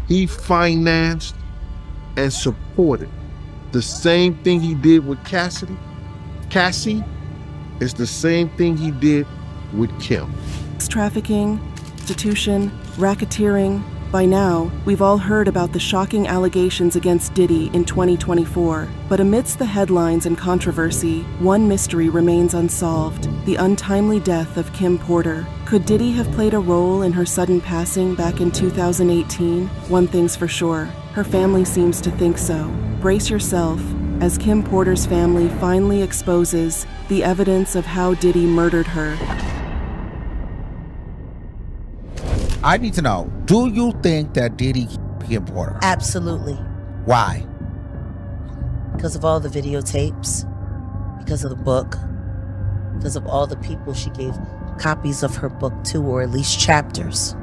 He financed and supported the same thing he did with Cassie is the same thing he did with Kim. Trafficking, prostitution, racketeering. By now, we've all heard about the shocking allegations against Diddy in 2024. But amidst the headlines and controversy, one mystery remains unsolved: the untimely death of Kim Porter. Could Diddy have played a role in her sudden passing back in 2018? One thing's for sure, her family seems to think so. Brace yourself as Kim Porter's family finally exposes the evidence of how Diddy murdered her. I need to know, do you think that Diddy killed Kim Porter? Absolutely. Why? Because of all the videotapes, because of the book, because of all the people she gave copies of her book to, or at least chapters,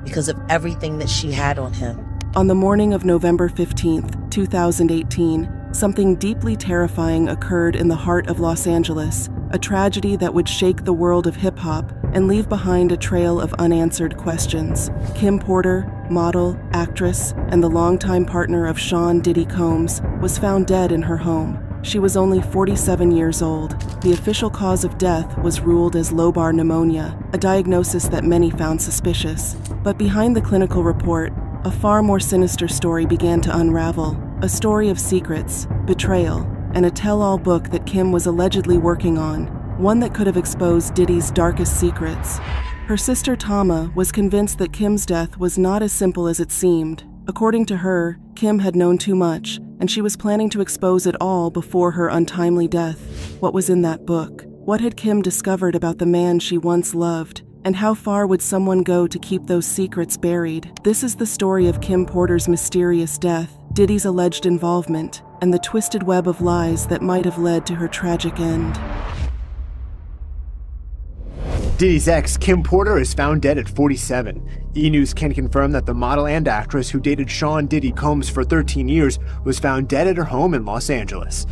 because of everything that she had on him. On the morning of November 15th, 2018, something deeply terrifying occurred in the heart of Los Angeles, a tragedy that would shake the world of hip-hop and leave behind a trail of unanswered questions. Kim Porter, model, actress, and the longtime partner of Sean Diddy Combs, was found dead in her home. She was only 47 years old. The official cause of death was ruled as lobar pneumonia, a diagnosis that many found suspicious. But behind the clinical report, a far more sinister story began to unravel. A story of secrets, betrayal, and a tell-all book that Kim was allegedly working on, one that could have exposed Diddy's darkest secrets. Her sister Tama was convinced that Kim's death was not as simple as it seemed. According to her, Kim had known too much, and she was planning to expose it all before her untimely death. What was in that book? What had Kim discovered about the man she once loved? And how far would someone go to keep those secrets buried? This is the story of Kim Porter's mysterious death, Diddy's alleged involvement, and the twisted web of lies that might have led to her tragic end. Diddy's ex, Kim Porter, is found dead at 47. E! News can confirm that the model and actress who dated Sean Diddy Combs for 13 years was found dead at her home in Los Angeles.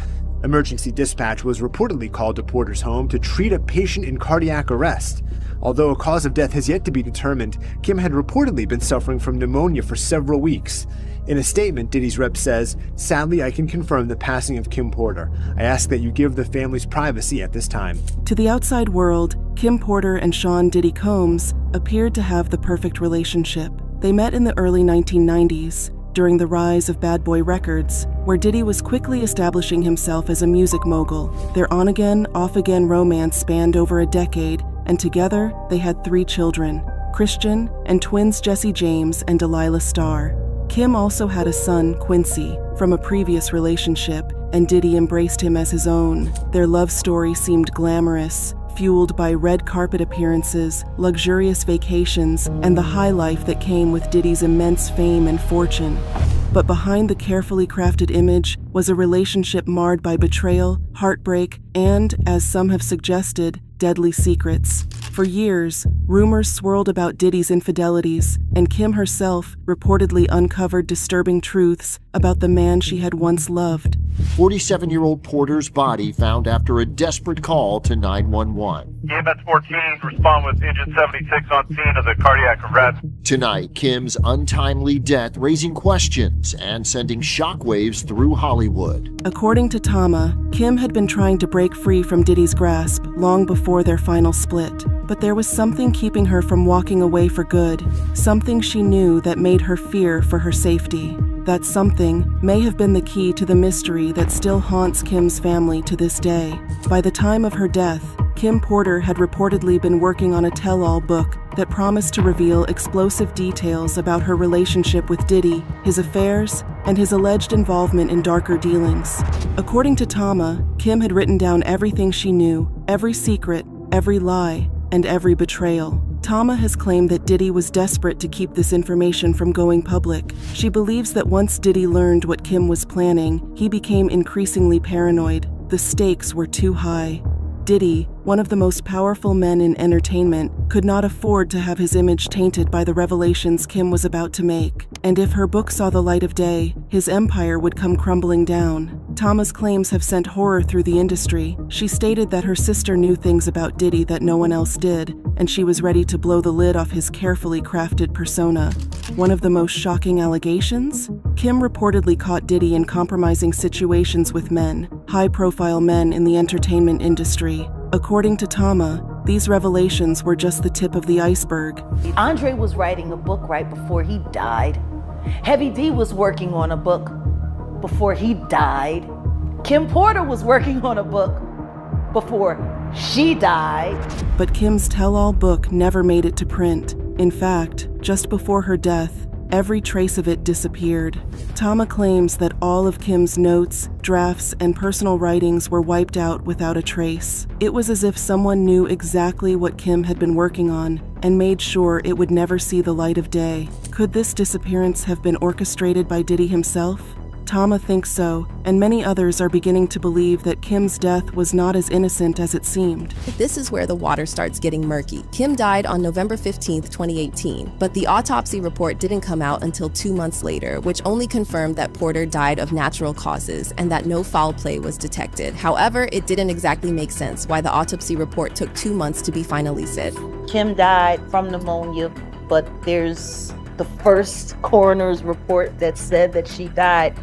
Emergency dispatch was reportedly called to Porter's home to treat a patient in cardiac arrest. Although a cause of death has yet to be determined, Kim had reportedly been suffering from pneumonia for several weeks. In a statement, Diddy's rep says, "Sadly, I can confirm the passing of Kim Porter. I ask that you give the family's privacy at this time." To the outside world, Kim Porter and Sean Diddy Combs appeared to have the perfect relationship. They met in the early 1990s, during the rise of Bad Boy Records, where Diddy was quickly establishing himself as a music mogul. Their on-again, off-again romance spanned over a decade, and together they had 3 children, Christian and twins Jesse James and Delilah Starr. Kim also had a son, Quincy, from a previous relationship, and Diddy embraced him as his own. Their love story seemed glamorous, fueled by red carpet appearances, luxurious vacations, and the high life that came with Diddy's immense fame and fortune. But behind the carefully crafted image was a relationship marred by betrayal, heartbreak, and, as some have suggested, deadly secrets. For years, rumors swirled about Diddy's infidelities, and Kim herself reportedly uncovered disturbing truths about the man she had once loved. 47-year-old Porter's body found after a desperate call to 911. EMS 14, respond with engine 76 on scene of the cardiac arrest. Tonight, Kim's untimely death raising questions and sending shockwaves through Hollywood. According to Tama, Kim had been trying to break free from Diddy's grasp long before their final split. But there was something keeping her from walking away for good, something she knew that made her fear for her safety. That something may have been the key to the mystery that still haunts Kim's family to this day. By the time of her death, Kim Porter had reportedly been working on a tell-all book that promised to reveal explosive details about her relationship with Diddy, his affairs, and his alleged involvement in darker dealings. According to Tama, Kim had written down everything she knew, every secret, every lie, and every betrayal. Tama has claimed that Diddy was desperate to keep this information from going public. She believes that once Diddy learned what Kim was planning, he became increasingly paranoid. The stakes were too high. Diddy, one of the most powerful men in entertainment, could not afford to have his image tainted by the revelations Kim was about to make. And if her book saw the light of day, his empire would come crumbling down. Tama's claims have sent horror through the industry. She stated that her sister knew things about Diddy that no one else did, and she was ready to blow the lid off his carefully crafted persona. One of the most shocking allegations? Kim reportedly caught Diddy in compromising situations with men, high-profile men in the entertainment industry. According to Tama, these revelations were just the tip of the iceberg. Andre was writing a book right before he died. Heavy D was working on a book before he died. Kim Porter was working on a book before she died. But Kim's tell-all book never made it to print. In fact, just before her death, every trace of it disappeared. Tama claims that all of Kim's notes, drafts, and personal writings were wiped out without a trace. It was as if someone knew exactly what Kim had been working on and made sure it would never see the light of day. Could this disappearance have been orchestrated by Diddy himself? Tama thinks so, and many others are beginning to believe that Kim's death was not as innocent as it seemed. This is where the water starts getting murky. Kim died on November 15, 2018, but the autopsy report didn't come out until 2 months later, which only confirmed that Porter died of natural causes and that no foul play was detected. However, it didn't exactly make sense why the autopsy report took 2 months to be finally said. Kim died from pneumonia, but there's the first coroner's report that said that she died.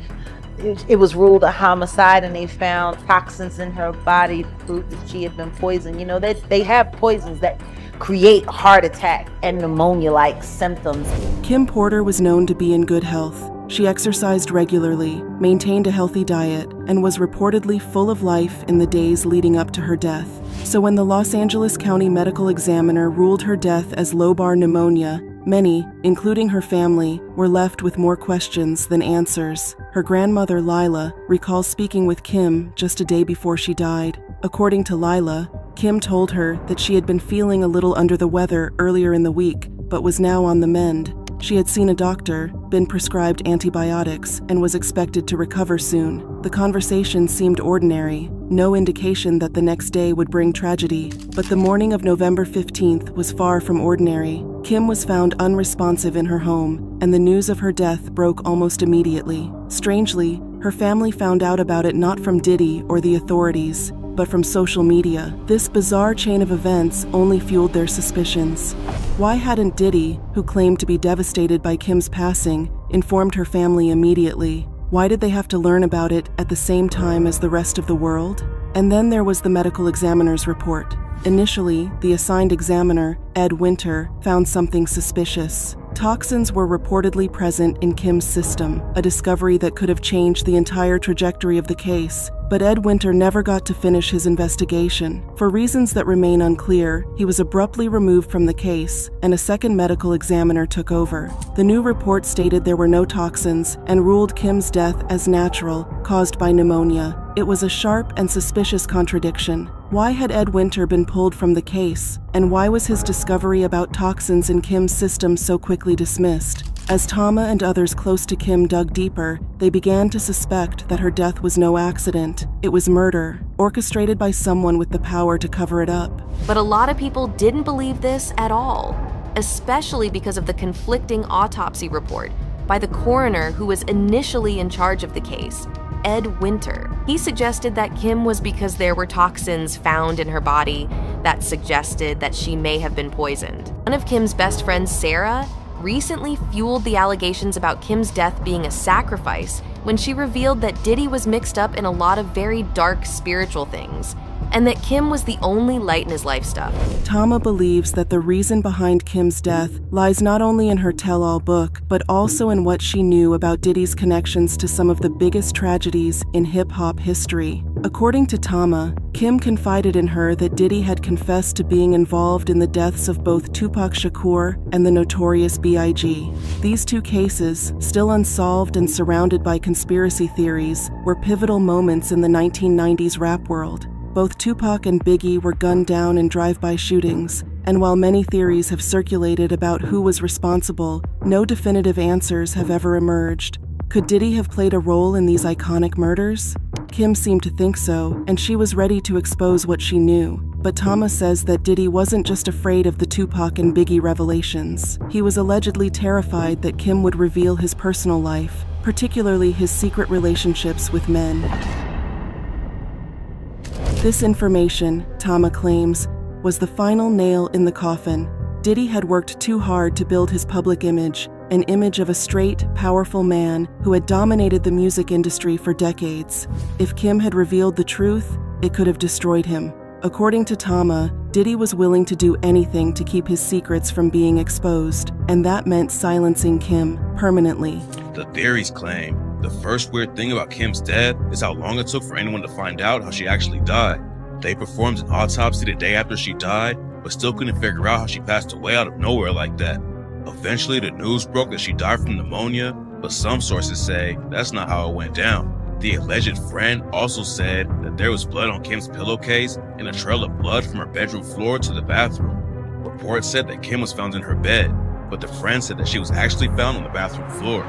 It was ruled a homicide, and they found toxins in her body to prove that she had been poisoned. You know, they have poisons that create heart attack and pneumonia-like symptoms. Kim Porter was known to be in good health. She exercised regularly, maintained a healthy diet, and was reportedly full of life in the days leading up to her death. So when the Los Angeles County Medical Examiner ruled her death as lobar pneumonia, many, including her family, were left with more questions than answers. Her grandmother, Lila, recalls speaking with Kim just a day before she died. According to Lila, Kim told her that she had been feeling a little under the weather earlier in the week, but was now on the mend. She had seen a doctor, been prescribed antibiotics, and was expected to recover soon. The conversation seemed ordinary, no indication that the next day would bring tragedy. But the morning of November 15th was far from ordinary. Kim was found unresponsive in her home, and the news of her death broke almost immediately. Strangely, her family found out about it not from Diddy or the authorities, but from social media. This bizarre chain of events only fueled their suspicions. Why hadn't Diddy, who claimed to be devastated by Kim's passing, informed her family immediately? Why did they have to learn about it at the same time as the rest of the world? And then there was the medical examiner's report. Initially, the assigned examiner, Ed Winter, found something suspicious. Toxins were reportedly present in Kim's system, a discovery that could have changed the entire trajectory of the case. But Ed Winter never got to finish his investigation. For reasons that remain unclear, he was abruptly removed from the case, and a second medical examiner took over. The new report stated there were no toxins and ruled Kim's death as natural, caused by pneumonia. It was a sharp and suspicious contradiction. Why had Ed Winter been pulled from the case? And why was his discovery about toxins in Kim's system so quickly dismissed? As Tama and others close to Kim dug deeper, they began to suspect that her death was no accident. It was murder, orchestrated by someone with the power to cover it up. But a lot of people didn't believe this at all, especially because of the conflicting autopsy report by the coroner who was initially in charge of the case, Ed Winter. He suggested that Kim was because there were toxins found in her body that suggested that she may have been poisoned. One of Kim's best friends, Sarah, recently fueled the allegations about Kim's death being a sacrifice when she revealed that Diddy was mixed up in a lot of very dark spiritual things, and that Kim was the only light in his life stuff. Tama believes that the reason behind Kim's death lies not only in her tell-all book, but also in what she knew about Diddy's connections to some of the biggest tragedies in hip-hop history. According to Tama, Kim confided in her that Diddy had confessed to being involved in the deaths of both Tupac Shakur and the notorious B.I.G. These two cases, still unsolved and surrounded by conspiracy theories, were pivotal moments in the 1990s rap world. Both Tupac and Biggie were gunned down in drive-by shootings, and while many theories have circulated about who was responsible, no definitive answers have ever emerged. Could Diddy have played a role in these iconic murders? Kim seemed to think so, and she was ready to expose what she knew. But Tama says that Diddy wasn't just afraid of the Tupac and Biggie revelations. He was allegedly terrified that Kim would reveal his personal life, particularly his secret relationships with men. This information, Tama claims, was the final nail in the coffin. Diddy had worked too hard to build his public image, an image of a straight, powerful man who had dominated the music industry for decades. If Kim had revealed the truth, it could have destroyed him. According to Tama, Diddy was willing to do anything to keep his secrets from being exposed, and that meant silencing Kim permanently. The theories claim the first weird thing about Kim's death is how long it took for anyone to find out how she actually died. They performed an autopsy the day after she died, but still couldn't figure out how she passed away out of nowhere like that. Eventually, the news broke that she died from pneumonia, but some sources say that's not how it went down. The alleged friend also said that there was blood on Kim's pillowcase and a trail of blood from her bedroom floor to the bathroom. Reports said that Kim was found in her bed, but the friend said that she was actually found on the bathroom floor.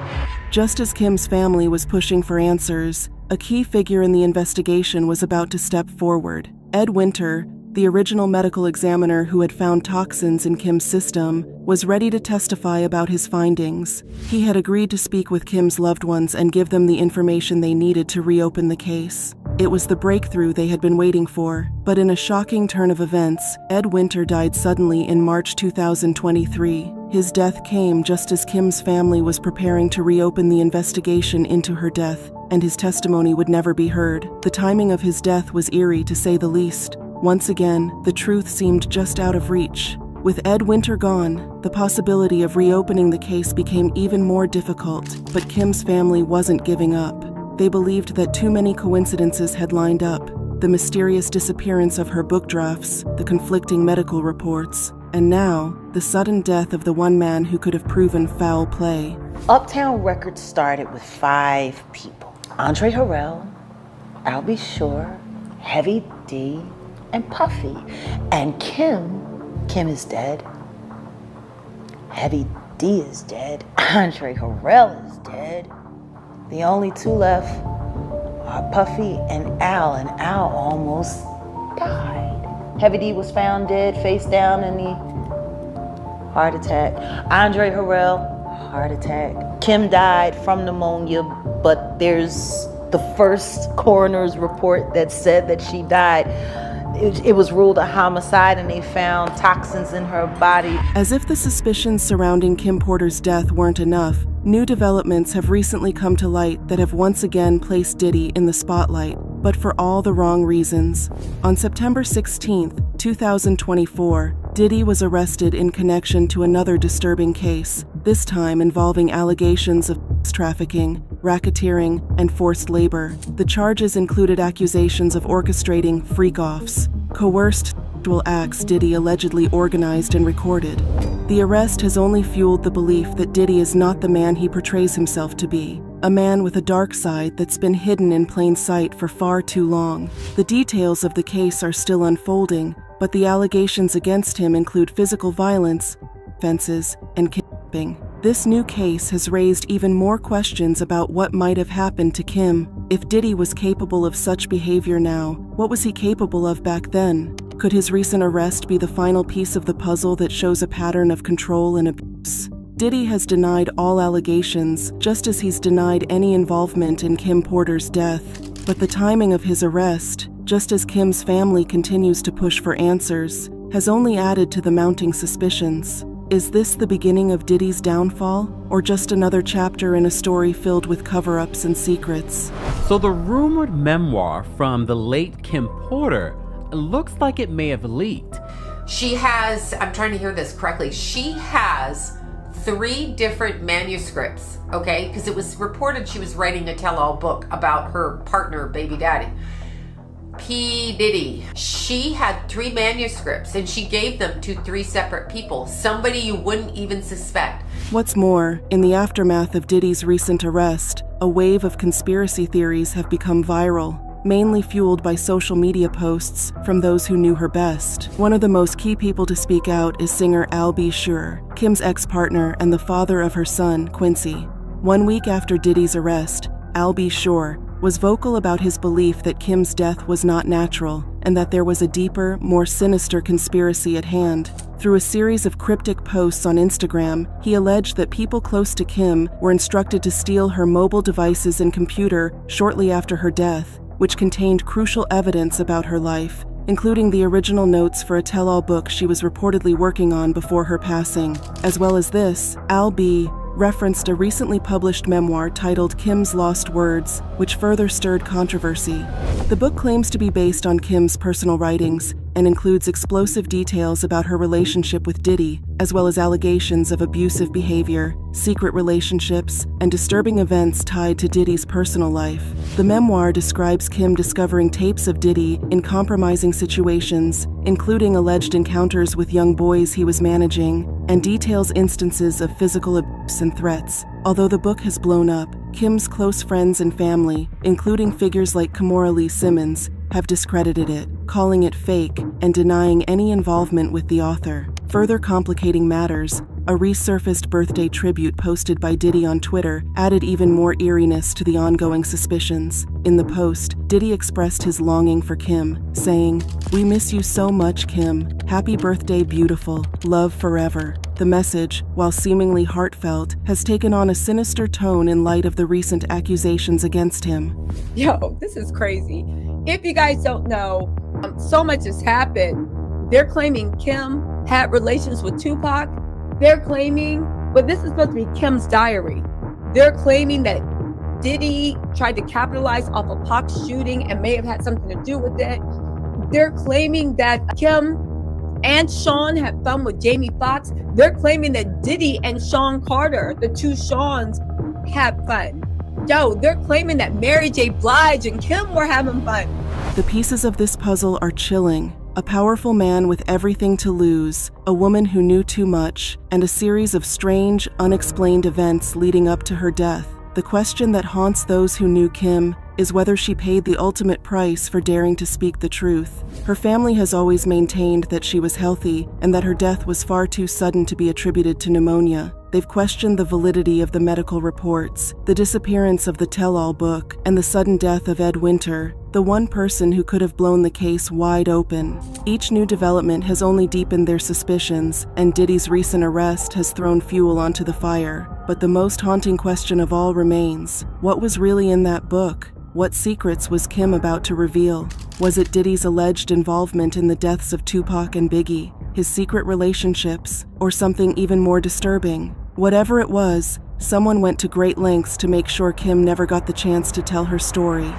Just as Kim's family was pushing for answers, a key figure in the investigation was about to step forward. Ed Winter, the original medical examiner who had found toxins in Kim's system, was ready to testify about his findings. He had agreed to speak with Kim's loved ones and give them the information they needed to reopen the case. It was the breakthrough they had been waiting for, but in a shocking turn of events, Ed Winter died suddenly in March 2023. His death came just as Kim's family was preparing to reopen the investigation into her death, and his testimony would never be heard. The timing of his death was eerie, to say the least. Once again, the truth seemed just out of reach. With Ed Winter gone, the possibility of reopening the case became even more difficult, but Kim's family wasn't giving up. They believed that too many coincidences had lined up: the mysterious disappearance of her book drafts, the conflicting medical reports, and now, the sudden death of the one man who could have proven foul play. Uptown Records started with 5 people: Andre Harrell, Albie Shore, Heavy D, and Puffy. And Kim is dead. Heavy D is dead. Andre Harrell is dead. The only 2 left are Puffy and Al almost died. Heavy D was found dead, face down in the heart attack. Andre Harrell, heart attack. Kim died from pneumonia, but there's the first coroner's report that said that she died. It was ruled a homicide, and they found toxins in her body. As if the suspicions surrounding Kim Porter's death weren't enough, new developments have recently come to light that have once again placed Diddy in the spotlight, but for all the wrong reasons. On September 16, 2024, Diddy was arrested in connection to another disturbing case, this time involving allegations of trafficking, racketeering, and forced labor. The charges included accusations of orchestrating freak-offs, coerced sexual acts Diddy allegedly organized and recorded. The arrest has only fueled the belief that Diddy is not the man he portrays himself to be, a man with a dark side that's been hidden in plain sight for far too long. The details of the case are still unfolding, but the allegations against him include physical violence, offenses, and kidnapping. This new case has raised even more questions about what might have happened to Kim. If Diddy was capable of such behavior now, what was he capable of back then? Could his recent arrest be the final piece of the puzzle that shows a pattern of control and abuse? Diddy has denied all allegations, just as he's denied any involvement in Kim Porter's death. But the timing of his arrest, just as Kim's family continues to push for answers, has only added to the mounting suspicions. Is this the beginning of Diddy's downfall, or just another chapter in a story filled with cover-ups and secrets? So the rumored memoir from the late Kim Porter looks like it may have leaked. She has, I'm trying to hear this correctly, she has 3 different manuscripts, okay? Because it was reported she was writing a tell-all book about her partner, baby daddy, P. Diddy. She had 3 manuscripts and she gave them to 3 separate people, somebody you wouldn't even suspect. What's more, in the aftermath of Diddy's recent arrest, a wave of conspiracy theories have become viral, mainly fueled by social media posts from those who knew her best. One of the most key people to speak out is singer Albie Shore, Kim's ex-partner and the father of her son, Quincy. 1 week after Diddy's arrest, Albie Shore was vocal about his belief that Kim's death was not natural and that there was a deeper, more sinister conspiracy at hand. Through a series of cryptic posts on Instagram, he alleged that people close to Kim were instructed to steal her mobile devices and computer shortly after her death, which contained crucial evidence about her life, including the original notes for a tell-all book she was reportedly working on before her passing. As well as this, Al B. referenced a recently published memoir titled Kim's Lost Words, which further stirred controversy. The book claims to be based on Kim's personal writings and includes explosive details about her relationship with Diddy, as well as allegations of abusive behavior, secret relationships, and disturbing events tied to Diddy's personal life. The memoir describes Kim discovering tapes of Diddy in compromising situations, including alleged encounters with young boys he was managing, and details instances of physical abuse and threats. Although the book has blown up, Kim's close friends and family, including figures like Kimora Lee Simmons, have discredited it, calling it fake and denying any involvement with the author. Further complicating matters, a resurfaced birthday tribute posted by Diddy on Twitter added even more eeriness to the ongoing suspicions. In the post, Diddy expressed his longing for Kim, saying, "We miss you so much, Kim. Happy birthday, beautiful. Love forever." The message, while seemingly heartfelt, has taken on a sinister tone in light of the recent accusations against him. Yo, this is crazy. If you guys don't know, so much has happened. They're claiming Kim had relations with Tupac. They're claiming, but this is supposed to be Kim's diary. They're claiming that Diddy tried to capitalize off of Pac's shooting and may have had something to do with it. They're claiming that Kim and Sean had fun with Jamie Foxx. They're claiming that Diddy and Sean Carter, the two Seans, had fun. Yo, they're claiming that Mary J. Blige and Kim were having fun. The pieces of this puzzle are chilling. A powerful man with everything to lose, a woman who knew too much, and a series of strange, unexplained events leading up to her death. The question that haunts those who knew Kim is whether she paid the ultimate price for daring to speak the truth. Her family has always maintained that she was healthy and that her death was far too sudden to be attributed to pneumonia. They've questioned the validity of the medical reports, the disappearance of the tell-all book, and the sudden death of Ed Winter, the one person who could have blown the case wide open. Each new development has only deepened their suspicions, and Diddy's recent arrest has thrown fuel onto the fire. But the most haunting question of all remains: what was really in that book? What secrets was Kim about to reveal? Was it Diddy's alleged involvement in the deaths of Tupac and Biggie, his secret relationships, or something even more disturbing? Whatever it was, someone went to great lengths to make sure Kim never got the chance to tell her story.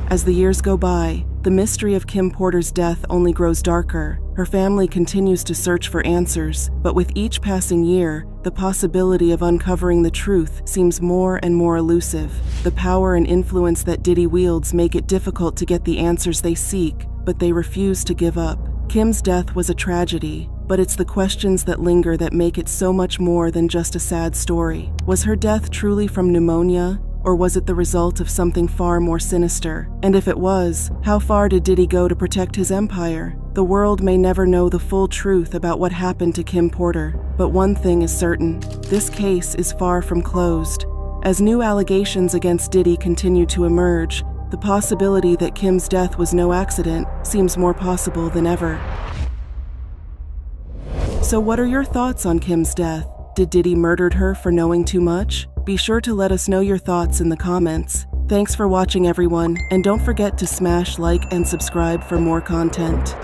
As the years go by, the mystery of Kim Porter's death only grows darker. Her family continues to search for answers, but with each passing year, the possibility of uncovering the truth seems more and more elusive. The power and influence that Diddy wields make it difficult to get the answers they seek, but they refuse to give up. Kim's death was a tragedy, but it's the questions that linger that make it so much more than just a sad story. Was her death truly from pneumonia? Or was it the result of something far more sinister? And if it was, how far did Diddy go to protect his empire? The world may never know the full truth about what happened to Kim Porter, but one thing is certain: this case is far from closed. As new allegations against Diddy continue to emerge, the possibility that Kim's death was no accident seems more possible than ever. So what are your thoughts on Kim's death? Did Diddy murder her for knowing too much? Be sure to let us know your thoughts in the comments. Thanks for watching, everyone, and don't forget to smash like and subscribe for more content.